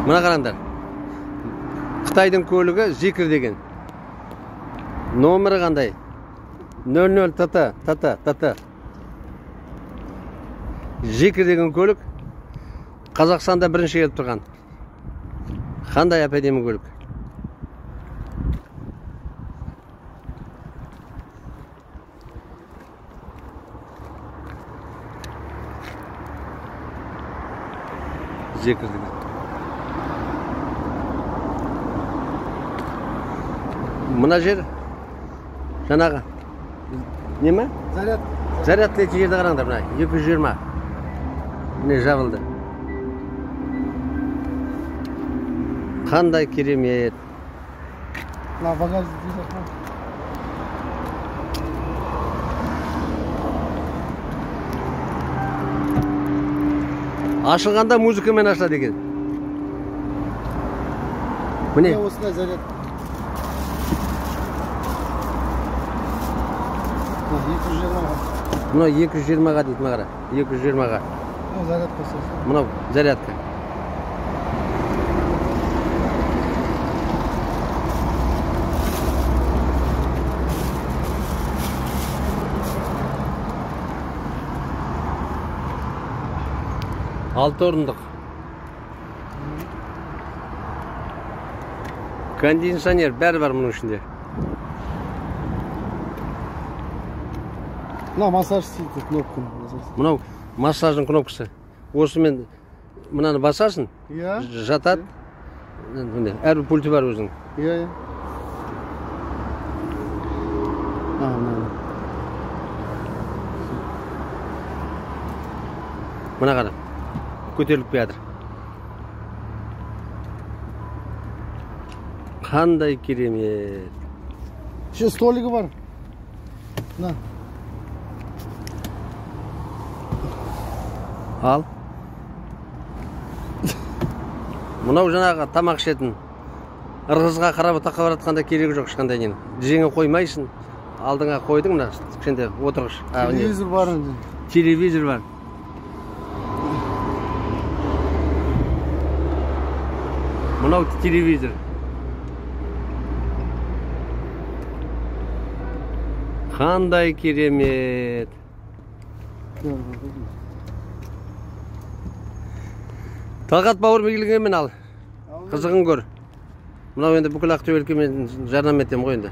Мына қараңдар. Қытайдың көлігі Зикр деген. Номері қандай? 00 ТТ. Зикр деген көлік Қазақстанда бірінші келіп тұрған. Қандай әпәдемі көлік? Зикр деген. Мына жер жаңағы не ма? Зарядтың жерді қараңдар, мына 220. Міне жабылды. Қандай керемет. Мына багажник дейсің. Ашылғанда музыкамен ашылады екен. Міне осындай заряд. 220-ға. Мынау 220-ға дейді, мағара. 220-ға. Заряд қосасың. Мынау зарядка. Алты орындық. Кондиционер бәрі бар мұның ішінде. Мына массаж істейді кнопканы. Мынау массаждың кнопкасы. Осымен мынаны басасың, жатады. Әрбір пульті бар өзінің. Иә. Мына қара. Көтеріліп келатыр. Қандай керемет. Ще столигі бар. На. Ал. Мынау жаңағы тамақ ішетін. Ырғызға қарап тақап баратқанда керегі жоқ ешқандай нені. Жеңе қоймайсың. Алдыңа қойдың мына кішкентай отырғыш. Телевизор бар. Телевизор бар. Мынау телевизор. Қандай керемет. Талғат бауырым келгенмен ал. Қызығын көр. Мынау енді бүкіл Ақтөбелікке мен жарнама етемін ғой енді.